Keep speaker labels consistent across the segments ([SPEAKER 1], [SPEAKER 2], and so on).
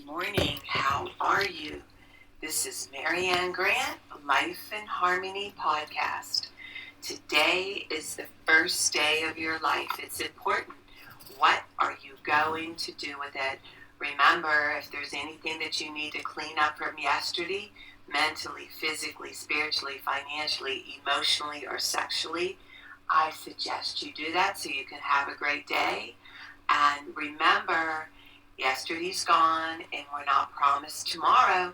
[SPEAKER 1] morning. How are you? This is Marianne Grant, Life in Harmony podcast. Today is the first day of your life. It's important. What are you going to do with it? Remember, if there's anything that you need to clean up from yesterday, mentally, physically, spiritually, financially, emotionally, or sexually, I suggest you do that so you can have a great day. And remember, yesterday's gone and we're not promised tomorrow.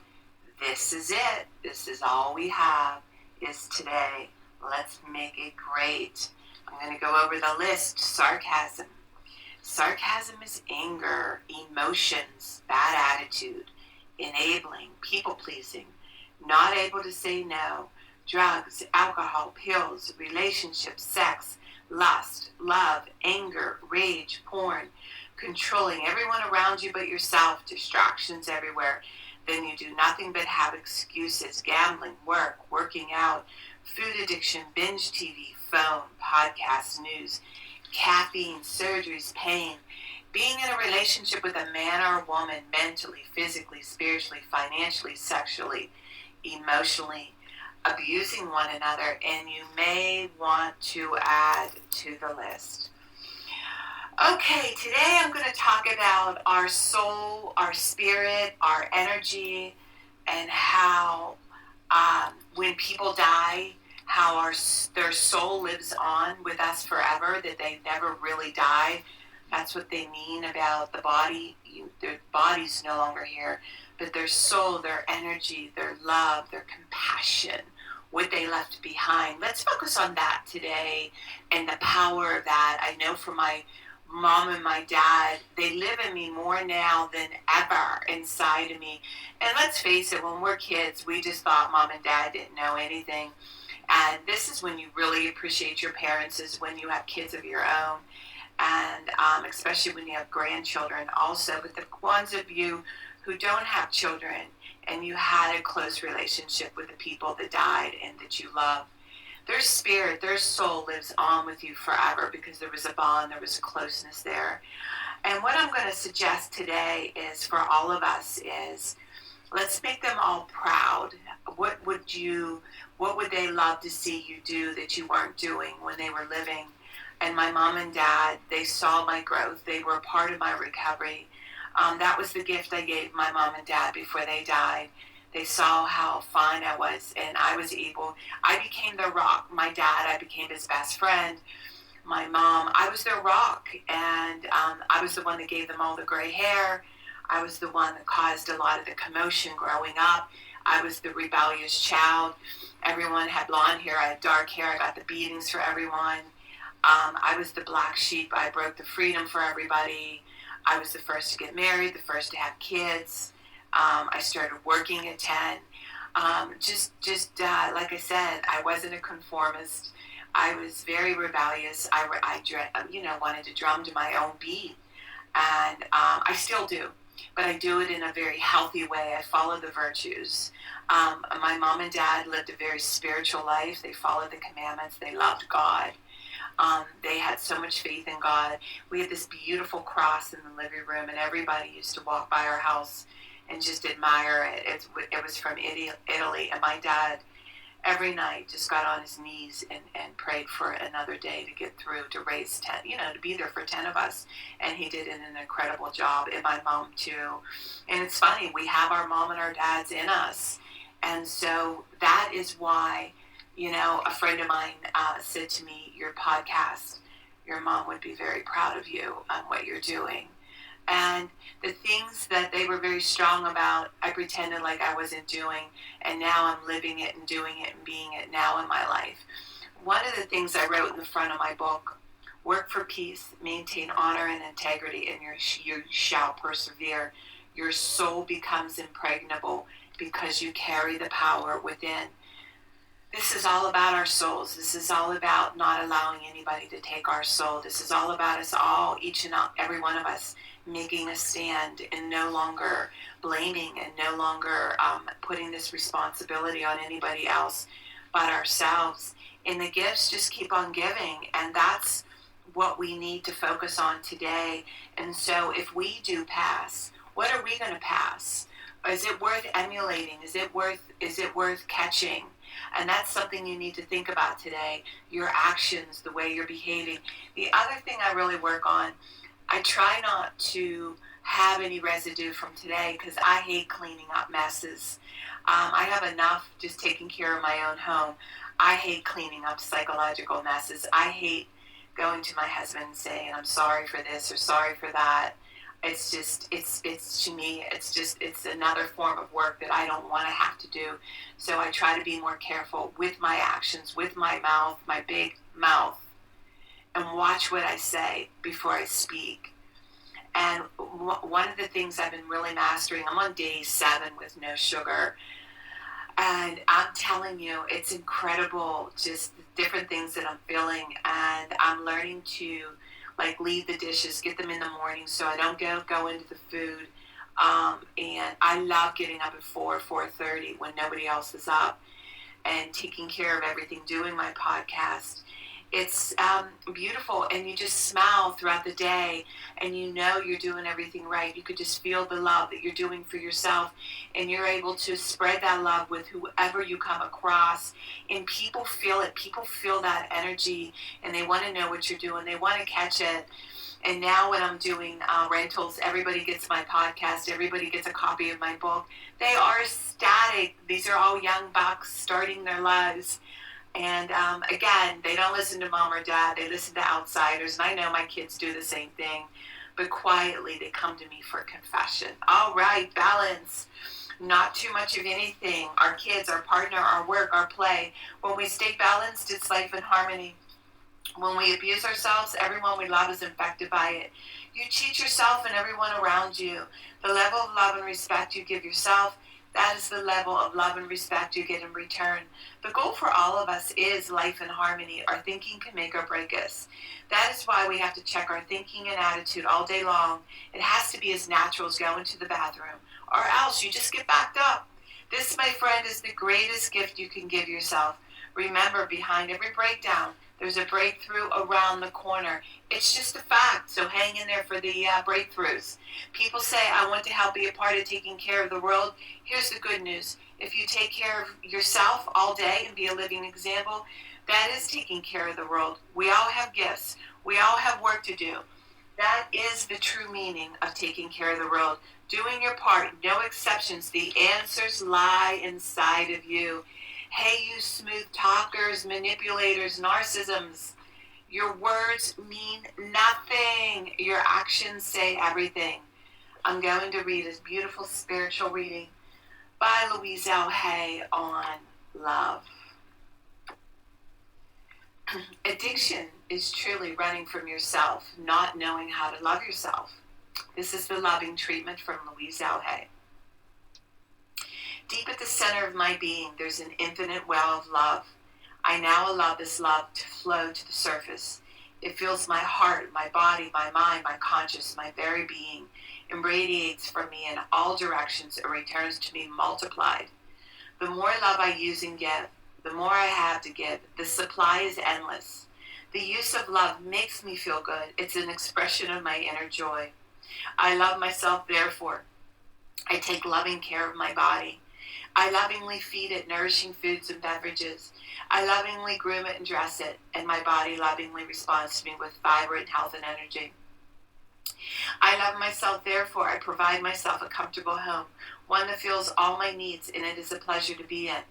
[SPEAKER 1] This is it. This is all we have is today. Let's make it great. I'm going to go over the list. Sarcasm. Sarcasm is anger, emotions, bad attitude, enabling, people-pleasing, not able to say no, drugs, alcohol, pills, relationships, sex, lust, love, anger, rage, porn, controlling everyone around you but yourself, distractions everywhere. Then you do nothing but have excuses, gambling, work, working out, food addiction, binge TV, phone, podcasts, news, caffeine, surgeries, pain, being in a relationship with a man or a woman mentally, physically, spiritually, financially, sexually, emotionally, abusing one another, and you may want to add to the list. Okay, today I'm going to talk about our soul, our spirit, our energy, and how when people die, how their soul lives on with us forever, that they never really die. That's what they mean about the body. Their body's no longer here, but their soul, their energy, their love, their compassion, what they left behind. Let's focus on that today and the power of that. I know for my mom and my dad, they live in me more now than ever inside of me. And let's face it, when we're kids, we just thought mom and dad didn't know anything. And this is when you really appreciate your parents, is when you have kids of your own. And especially when you have grandchildren also. But the ones of you who don't have children and you had a close relationship with the people that died and that you love, their spirit, their soul lives on with you forever because there was a bond, there was a closeness there. And what I'm going to suggest today is for all of us is, let's make them all proud. What would they love to see you do that you weren't doing when they were living? And my mom and dad, they saw my growth. They were a part of my recovery. That was the gift I gave my mom and dad before they died. They saw how fine I was, and I became their rock. My dad, I became his best friend. My mom, I was their rock, and I was the one that gave them all the gray hair. I was the one that caused a lot of the commotion growing up. I was the rebellious child. Everyone had blonde hair. I had dark hair. I got the beatings for everyone. I was the black sheep. I broke the freedom for everybody. I was the first to get married, the first to have kids. I started working at 10. Like I said, I wasn't a conformist. I was very rebellious. I wanted to drum to my own beat. And I still do. But I do it in a very healthy way. I follow the virtues. My mom and dad lived a very spiritual life. They followed the commandments. They loved God. They had so much faith in God. We had this beautiful cross in the living room, and everybody used to walk by our house and just admire it. It was from Italy, and my dad every night just got on his knees and prayed for another day to get through, to raise 10, to be there for 10 of us. And he did an incredible job, and my mom too. And it's funny, we have our mom and our dads in us. And so that is why, a friend of mine said to me, your podcast, your mom would be very proud of you on what you're doing. And the things that they were very strong about, I pretended like I wasn't doing, and now I'm living it and doing it and being it now in my life. One of the things I wrote in the front of my book, work for peace, maintain honor and integrity, and you shall persevere. Your soul becomes impregnable because you carry the power within. This is all about our souls. This is all about not allowing anybody to take our soul. This is all about us all, each and every one of us, making a stand and no longer blaming and no longer putting this responsibility on anybody else but ourselves. And the gifts just keep on giving, and that's what we need to focus on today. And so if we do pass, What are we going to pass? Is it worth emulating? Is it worth catching? And that's something you need to think about today. Your actions, the way you're behaving. The other thing I really work on, I try not to have any residue from today because I hate cleaning up messes. I have enough just taking care of my own home. I hate cleaning up psychological messes. I hate going to my husband and saying, I'm sorry for this or sorry for that. It's just, it's to me, it's another form of work that I don't want to have to do. So I try to be more careful with my actions, with my mouth, my big mouth, and watch what I say before I speak. And one of the things I've been really mastering, I'm on day 7 with no sugar. And I'm telling you, it's incredible, just the different things that I'm feeling. And I'm learning to like leave the dishes, get them in the morning so I don't go into the food. And I love getting up at 4:30 when nobody else is up and taking care of everything, doing my podcast. It's beautiful, and you just smile throughout the day, and you know you're doing everything right. You could just feel the love that you're doing for yourself, and you're able to spread that love with whoever you come across, and people feel it. People feel that energy, and they want to know what you're doing. They want to catch it. And now when I'm doing rentals, everybody gets my podcast. Everybody gets a copy of my book. They are ecstatic. These are all young bucks starting their lives. And again, they don't listen to mom or dad. They listen to outsiders. And I know my kids do the same thing. But quietly, they come to me for confession. All right, balance. Not too much of anything. Our kids, our partner, our work, our play. When we stay balanced, it's life in harmony. When we abuse ourselves, everyone we love is infected by it. You cheat yourself and everyone around you. The level of love and respect you give yourself, that is the level of love and respect you get in return. The goal for all of us is life in harmony. Our thinking can make or break us. That is why we have to check our thinking and attitude all day long. It has to be as natural as going to the bathroom, or else you just get backed up. This, my friend, is the greatest gift you can give yourself. Remember, behind every breakdown, there's a breakthrough around the corner. It's just a fact, so hang in there for the breakthroughs. People say, I want to help be a part of taking care of the world. Here's the good news. If you take care of yourself all day and be a living example, that is taking care of the world. We all have gifts. We all have work to do. That is the true meaning of taking care of the world. Doing your part, no exceptions. The answers lie inside of you. Hey, you smooth talkers, manipulators, narcissisms. Your words mean nothing. Your actions say everything. I'm going to read a beautiful spiritual reading by Louise L. Hay on love. Addiction is truly running from yourself, not knowing how to love yourself. This is the loving treatment from Louise L. Hay. Deep at the center of my being, there's an infinite well of love. I now allow this love to flow to the surface. It fills my heart, my body, my mind, my conscious, my very being. It radiates from me in all directions. It returns to me multiplied. The more love I use and give, the more I have to give. The supply is endless. The use of love makes me feel good. It's an expression of my inner joy. I love myself, therefore. I take loving care of my body. I lovingly feed it nourishing foods and beverages. I lovingly groom it and dress it, and my body lovingly responds to me with vibrant health and energy. I love myself, therefore I provide myself a comfortable home, one that fills all my needs, and it is a pleasure to be in.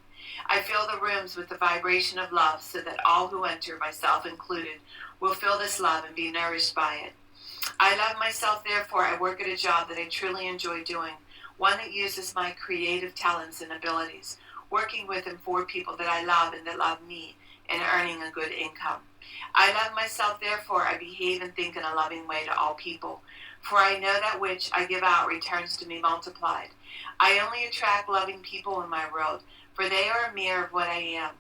[SPEAKER 1] I fill the rooms with the vibration of love so that all who enter, myself included, will feel this love and be nourished by it. I love myself, therefore I work at a job that I truly enjoy doing, one that uses my creative talents and abilities, working with and for people that I love and that love me, and earning a good income. I love myself, therefore I behave and think in a loving way to all people, for I know that which I give out returns to me multiplied. I only attract loving people in my world, for they are a mirror of what I am.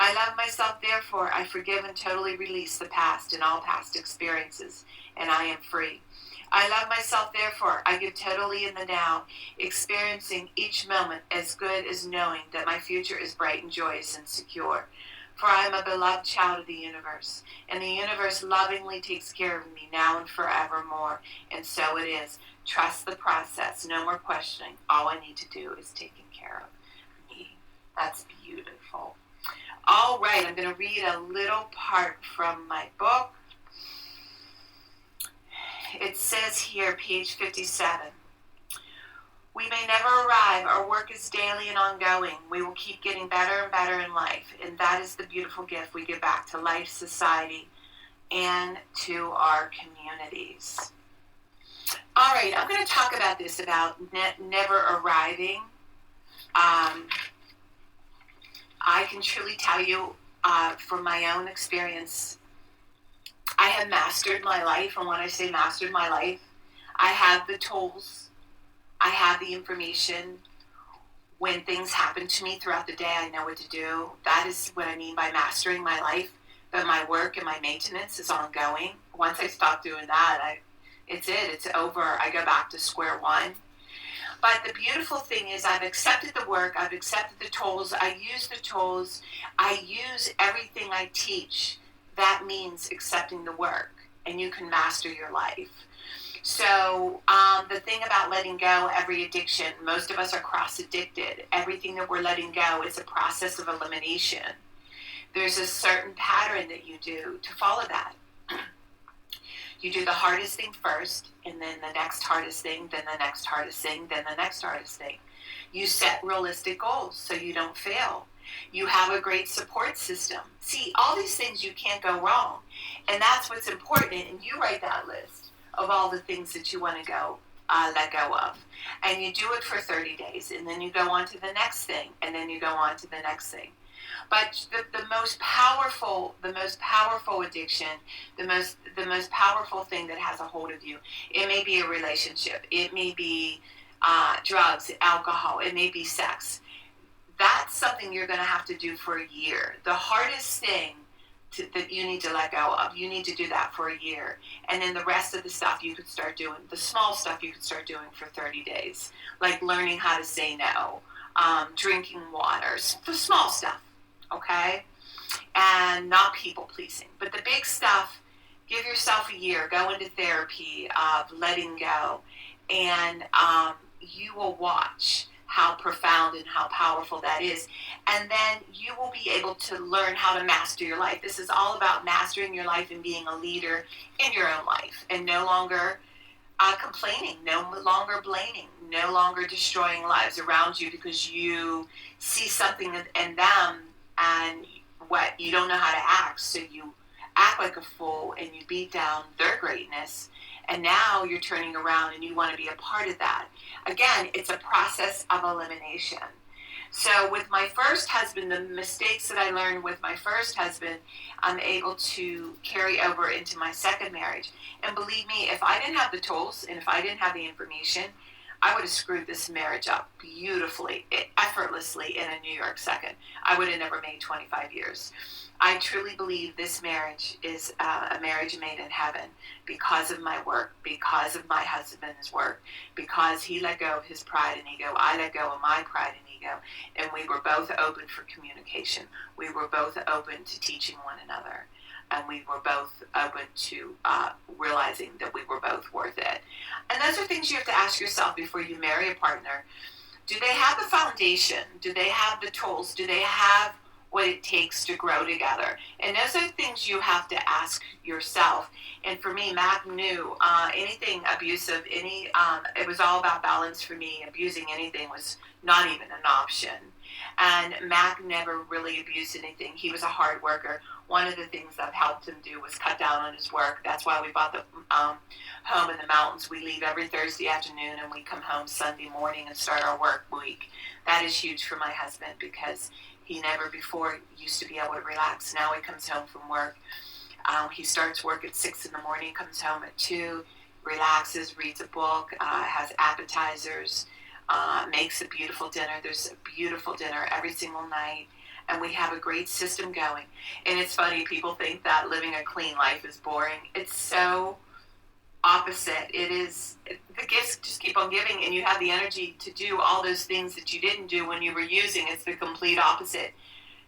[SPEAKER 1] I love myself, therefore I forgive and totally release the past and all past experiences, and I am free. I love myself, therefore I give totally in the now, experiencing each moment as good as knowing that my future is bright and joyous and secure. For I am a beloved child of the universe, and the universe lovingly takes care of me now and forevermore. And so it is. Trust the process. No more questioning. All I need to do is taking care of me. That's beautiful. All right, I'm going to read a little part from my book. It says here, page 57. We may never arrive. Our work is daily and ongoing. We will keep getting better and better in life. And that is the beautiful gift we give back to life, society, and to our communities. All right, I'm going to talk about this, about never arriving. I can truly tell you from my own experience, I have mastered my life. And when I say mastered my life, I have the tools. I have the information. When things happen to me throughout the day, I know what to do. That is what I mean by mastering my life. But my work and my maintenance is ongoing. Once I stop doing that, it's over. I go back to square one. But the beautiful thing is I've accepted the work. I've accepted the tools. I use the tools. I use everything I teach. That means accepting the work. And you can master your life. So the thing about letting go every addiction, most of us are cross-addicted. Everything that we're letting go is a process of elimination. There's a certain pattern that you do to follow that. You do the hardest thing first, and then the next hardest thing, then the next hardest thing, then the next hardest thing. You set realistic goals so you don't fail. You have a great support system. See, all these things you can't go wrong. And that's what's important, and you write that list of all the things that you want to let go of. And you do it for 30 days, and then you go on to the next thing, and then you go on to the next thing. But the most powerful addiction, the most powerful thing that has a hold of you, it may be a relationship, it may be drugs, alcohol, it may be sex. That's something you're going to have to do for a year. The hardest thing that you need to let go of, you need to do that for a year. And then the rest of the stuff you could start doing, the small stuff you could start doing for 30 days, like learning how to say no, drinking water, the small stuff, okay? And not people pleasing. But the big stuff, give yourself a year, go into therapy of letting go, and you will watch how profound and how powerful that is. And then you will be able to learn how to master your life. This is all about mastering your life and being a leader in your own life, and no longer complaining, no longer blaming, no longer destroying lives around you because you see something in them and what you don't know how to act, so you act like a fool and you beat down their greatness. And now you're turning around and you want to be a part of that. Again, it's a process of elimination. So with my first husband, the mistakes that I learned with my first husband, I'm able to carry over into my second marriage. And believe me, if I didn't have the tools and if I didn't have the information, I would have screwed this marriage up beautifully, effortlessly in a New York second. I would have never made 25 years. I truly believe this marriage is a marriage made in heaven because of my work, because of my husband's work, because he let go of his pride and ego. I let go of my pride and ego. And we were both open for communication. We were both open to teaching one another. And we were both open to realizing that we were both worth it. And those are things you have to ask yourself before you marry a partner. Do they have the foundation? Do they have the tools? Do they have what it takes to grow together? And those are things you have to ask yourself. And for me, Mac knew anything abusive, it was all about balance for me. Abusing anything was not even an option. And Mac never really abused anything. He was a hard worker. One of the things I've helped him do was cut down on his work. That's why we bought the home in the mountains. We leave every Thursday afternoon and we come home Sunday morning and start our work week. That is huge for my husband because he never before used to be able to relax. Now he comes home from work. He starts work at 6 in the morning, comes home at 2, relaxes, reads a book, has appetizers, makes a beautiful dinner. There's a beautiful dinner every single night. And we have a great system going. And it's funny, people think that living a clean life is boring. It's so opposite. It is, the gifts just keep on giving, and you have the energy to do all those things that you didn't do when you were using. It's the complete opposite.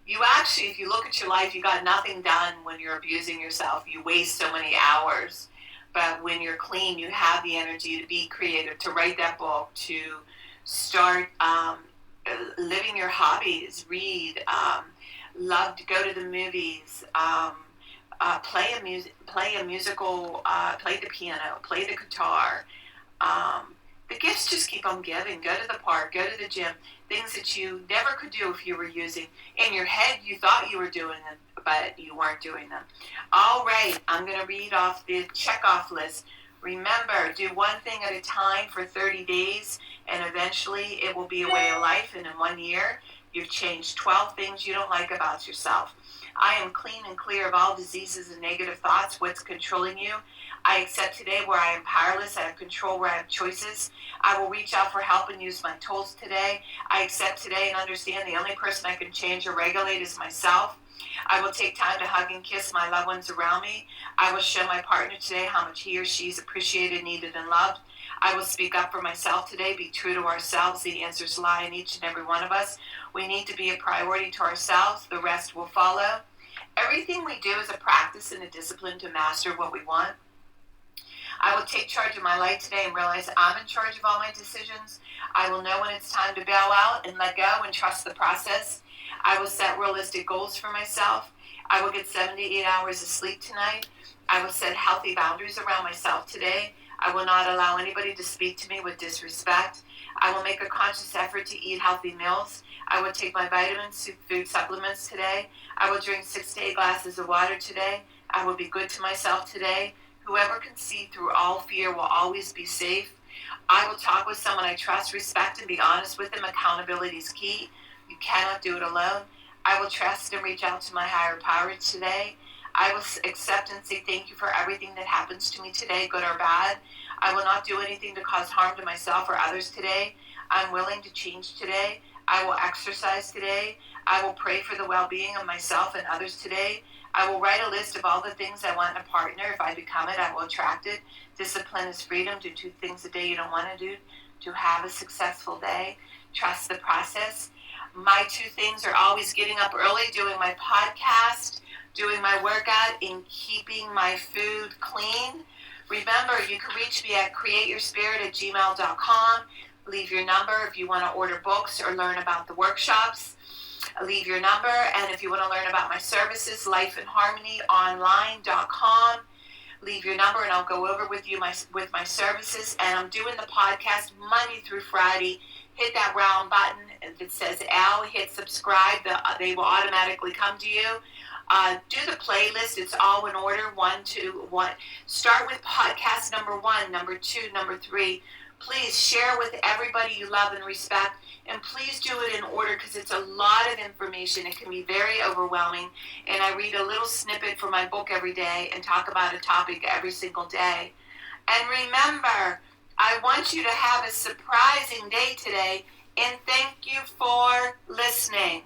[SPEAKER 1] You actually, if you look at your life, you got nothing done when you're abusing yourself. You waste so many hours. But when you're clean, you have the energy to be creative, to write that book, to start living your hobbies, read, love to go to the movies, play a musical, play the piano, play the guitar. The gifts just keep on giving. Go to the park, go to the gym. Things that you never could do if you were using. In your head, you thought you were doing them, but you weren't doing them. All right, I'm going to read off the checkoff list. Remember, do one thing at a time for 30 days, and eventually it will be a way of life. And in 1 year, you've changed 12 things you don't like about yourself. I am clean and clear of all diseases and negative thoughts. What's controlling you? I accept today where I am powerless. I have control where I have choices. I will reach out for help and use my tools today. I accept today and understand the only person I can change or regulate is myself. I will take time to hug and kiss my loved ones around me. I will show my partner today how much he or she is appreciated, needed, and loved. I will speak up for myself today. Be true to ourselves. The answers lie in each and every one of us. We need to be a priority to ourselves. The rest will follow. Everything we do is a practice and a discipline to master what we want. I will take charge of my life today and realize I'm in charge of all my decisions. I will know when it's time to bail out and let go and trust the process. I will set realistic goals for myself. I will get 7 to 8 hours of sleep tonight. I will set healthy boundaries around myself today. I will not allow anybody to speak to me with disrespect. I will make a conscious effort to eat healthy meals. I will take my vitamins, food supplements today. I will drink 6 to 8 glasses of water today. I will be good to myself today. Whoever can see through all fear will always be safe. I will talk with someone I trust, respect, and be honest with them. Accountability is key. You cannot do it alone. I will trust and reach out to my higher power today. I will accept and say thank you for everything that happens to me today, good or bad. I will not do anything to cause harm to myself or others today. I'm willing to change today. I will exercise today. I will pray for the well-being of myself and others today. I will write a list of all the things I want in a partner. If I become it, I will attract it. Discipline is freedom. Do 2 things a day you don't want to do to have a successful day. Trust the process. My 2 things are always getting up early, doing my podcast, doing my workout, and keeping my food clean. Remember, you can reach me at createyourspirit@gmail.com. Leave your number if you want to order books or learn about the workshops. Leave your number, and if you want to learn about my services, lifeinharmonyonline.com. Leave your number, and I'll go over with you with my services. And I'm doing the podcast Monday through Friday. Hit that round button that says Al. Hit subscribe. They will automatically come to you. Do the playlist. It's all in order. 1, 2, 1. Start with podcast number 1, number 2, number 3. Please share with everybody you love and respect. And please do it in order because it's a lot of information. It can be very overwhelming. And I read a little snippet from my book every day and talk about a topic every single day. And remember, I want you to have a surprising day today. And thank you for listening.